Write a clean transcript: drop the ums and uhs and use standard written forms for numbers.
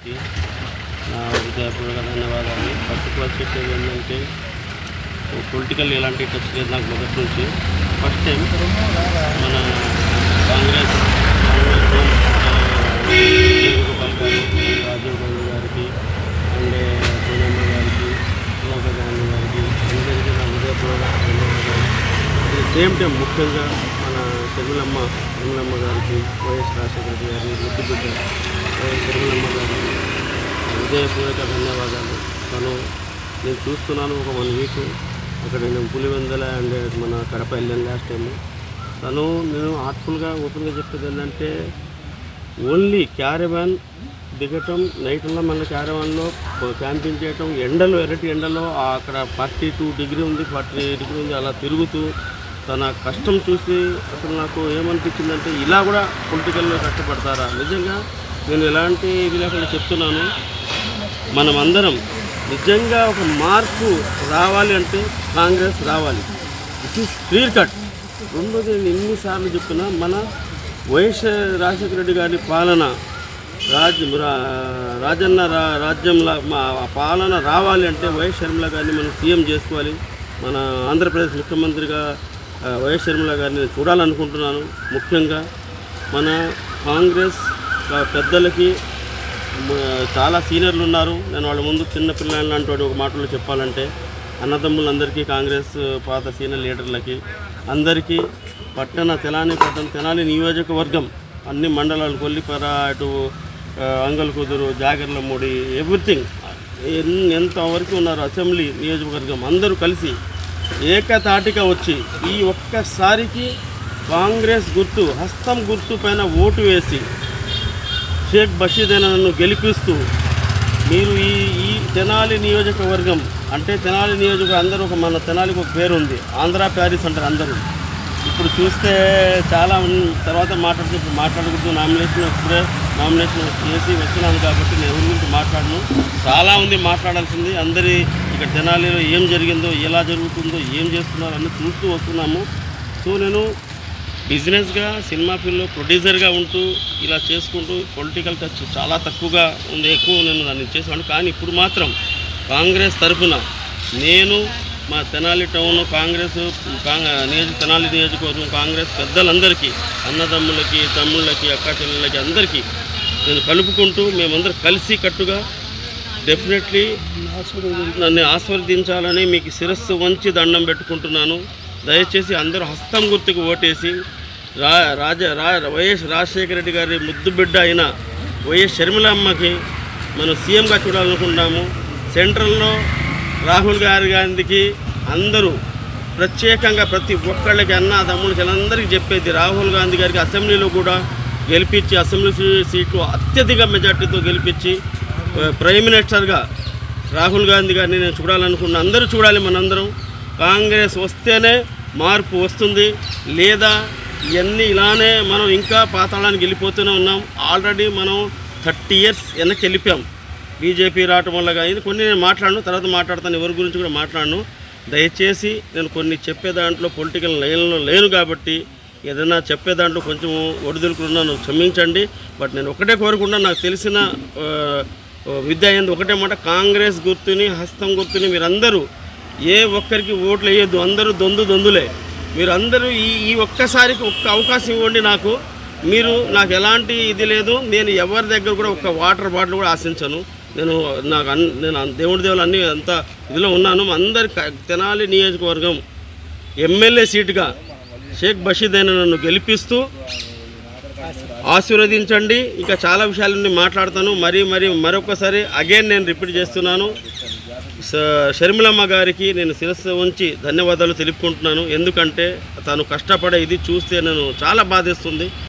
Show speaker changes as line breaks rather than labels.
గారికి నా హృదయపూర్వక ధన్యవాదాలు. పర్టికులర్ చెప్పేది ఏంటంటే పొలిటికల్ ఎలాంటి టచ్ లేదు నాకు మొదటి నుంచి. ఫస్ట్ టైం మన కాంగ్రెస్ వేణుగోపాల్ గారు, రాజీవ్ గాంధీ గారికి అండ్ సోనియమ్మ గారికి, ప్రియాంక గాంధీ గారికి అందరికీ నా హృదయపూర్వక ధన్యవాదాలు. సేమ్ టైం ముఖ్యంగా మన షర్మిలమ్మ గారికి, వైఎస్ రాజశేఖర రెడ్డి గారి ముద్దుబిడ్డ షర్మిలమ్మ గారికి హృదయపూర్వక ధన్యవాదాలు. నేను చూస్తున్నాను ఒక 1 వీక్ అక్కడ నేను పులివెందుల అండ్ మన కడప వెళ్ళాను లాస్ట్ టైము. నేను హార్ట్ఫుల్గా ఓపెన్గా చెప్పేది ఏంటంటే ఓన్లీ క్యారవాన్ దిగటం, నైట్లో మళ్ళీ క్యారవాన్లో క్యాంపింగ్ చేయటం, ఎర్రటి ఎండలో అక్కడ 42 డిగ్రీ ఉంది, 40 డిగ్రీ ఉంది, అలా తిరుగుతూ తన కష్టం చూసి అసలు నాకు ఏమనిపించిందంటే ఇలా కూడా పొలిటికల్లో కష్టపడతారా నిజంగా. నేను ఎలాంటి ఇది లేకుండా చెప్తున్నాను, మనమందరం నిజంగా ఒక మార్పు రావాలి అంటే కాంగ్రెస్ రావాలి. It is clear cut. రెండోది నేను ఎన్నిసార్లు చెప్తున్నా, మన వైఎస్ రాజశేఖర రెడ్డి గారి పాలన రాజన్న రాజ్యంలో మా పాలన రావాలి అంటే వైఎస్ షర్మిల గారిని మనం సీఎం చేసుకోవాలి. మన ఆంధ్రప్రదేశ్ ముఖ్యమంత్రిగా వైఎస్ షర్మిల గారిని చూడాలనుకుంటున్నాను. ముఖ్యంగా మన కాంగ్రెస్ పెద్దలకి చాలా సీనియర్లు ఉన్నారు. నేను వాళ్ళ ముందు చిన్న పిల్లలు లాంటి ఒక మాటలో చెప్పాలంటే అన్నదమ్ములందరికీ, కాంగ్రెస్ పాత సీనియర్ లీడర్లకి అందరికీ తెనాలి నియోజకవర్గం అన్ని మండలాలు, కొల్లిపర, అటు అంగల్కుదురు, జాగర్లమూడి, ఎవ్రీథింగ్ ఎంతవరకు ఉన్నారు అసెంబ్లీ నియోజకవర్గం అందరూ కలిసి ఏకతాటిగా వచ్చి ఈ ఒక్కసారికి కాంగ్రెస్ గుర్తు, హస్తం గుర్తు పైన ఓటు వేసి షేక్ బషీద్ గెలిపిస్తూ మీరు ఈ తెనాలి నియోజకవర్గం అంటే తెనాలి నియోజకవర్గం అందరూ మన తెనాలికి ఒక పేరు ఉంది, ఆంధ్ర ప్యారిస్ అంటారు అందరూ. ఇప్పుడు చూస్తే చాలా తర్వాత మాట్లాడకూడదు. నామినేషన్ చేసి వచ్చినాను కాబట్టి నేను ఎవరి గురించి మాట్లాడను. చాలా ఉంది మాట్లాడాల్సింది. అందరి ఇక్కడ తెనాలిలో ఏం జరిగిందో, ఎలా జరుగుతుందో, ఏం చేస్తున్నారో అన్నీ చూస్తూ వస్తున్నాము. సో నేను బిజినెస్గా, సినిమా ఫీల్డ్లో ప్రొడ్యూసర్గా ఉంటూ ఇలా చేసుకుంటూ పొలిటికల్ టచ్ చాలా తక్కువగా ఉంది, ఎక్కువ నేను దాన్ని చేసాను. కానీ ఇప్పుడు మాత్రం కాంగ్రెస్ తరఫున నేను మా తెనాలి టౌన్ కాంగ్రెస్ తెనాలి నియోజకవర్గం కాంగ్రెస్ పెద్దలందరికీ, అన్నదమ్ములకి, తమ్ముళ్ళకి, అక్క చెల్లెళ్ళకి అందరికీ నేను కలుపుకుంటూ మేమందరం కలిసి కట్టుగా డెఫినెట్లీ నన్ను ఆస్వాదించాలని మీకు శిరస్సు వంచి దండం పెట్టుకుంటున్నాను. దయచేసి అందరూ హస్తం గుర్తుకు ఓటేసి వైఎస్ రాజశేఖర రెడ్డి గారి ముద్దు బిడ్డ అయిన వైఎస్ షర్మిలమ్మకి మనం సీఎంగా చూడాలనుకుంటున్నాము. సెంట్రల్లో రాహుల్ గాంధీకి అందరూ ప్రత్యేకంగా ప్రతి ఒక్కళ్ళకి తమ్ముళ్ళకి అందరికీ చెప్పేది, రాహుల్ గాంధీ గారికి అసెంబ్లీలో కూడా గెలిపించి అసెంబ్లీ సీట్లు అత్యధిక మెజార్టీతో గెలిపించి ప్రైమ్ మినిస్టర్గా రాహుల్ గాంధీ గారిని నేను చూడాలనుకున్నా. అందరూ చూడాలి. మనందరం కాంగ్రెస్ వస్తేనే మార్పు వస్తుంది, లేదా ఇవన్నీ ఇలానే మనం ఇంకా పాతాళానికి వెళ్ళిపోతూనే ఉన్నాం. ఆల్రెడీ మనం 30 years వెనక్కి వెళ్ళిపోయాం బీజేపీ రావటం వల్ల. కానీ కొన్ని నేను మాట్లాడను, తర్వాత మాట్లాడతాను, ఎవరి గురించి కూడా మాట్లాడను. దయచేసి నేను కొన్ని చెప్పే దాంట్లో పొలిటికల్ లైన్లో లేను కాబట్టి ఏదైనా చెప్పే దాంట్లో కొంచెం ఒడిదుడుకులున్నాను, క్షమించండి. బట్ నేను ఒకటే కోరుకుంటున్నా, నాకు తెలిసిన విద్య అయింది ఒకటే మాట, కాంగ్రెస్ గుర్తుని, హస్తం గుర్తుని మీరందరూ ఏ ఒక్కరికి ఓట్లు వేయొద్దు, అందరూ దొందులే. మీరందరూ ఈ ఒక్కసారికి ఒక్క అవకాశం ఇవ్వండి నాకు. నాకు ఎలాంటి ఇది లేదు, నేను ఎవరి దగ్గర కూడా ఒక్క వాటర్ బాటిల్ కూడా ఆశించను. నేను దేవుడి దేవుళ్ళు అన్నీ అంత ఇదిలో ఉన్నాను. అందరి తెనాలి నియోజకవర్గం ఎమ్మెల్యే సీటుగా షేక్ బషీద్ నన్ను గెలిపిస్తూ ఆశీర్వదించండి. ఇంకా చాలా విషయాలన్నీ మాట్లాడతాను. మరొకసారి అగైన్ నేను రిపీట్ చేస్తున్నాను, షర్మిలమ్మ గారికి నేను శిరస్సు ఉంచి ధన్యవాదాలు తెలుపుకుంటున్నాను. ఎందుకంటే తను కష్టపడే ఇది చూస్తే నేను చాలా బాధేస్తుంది.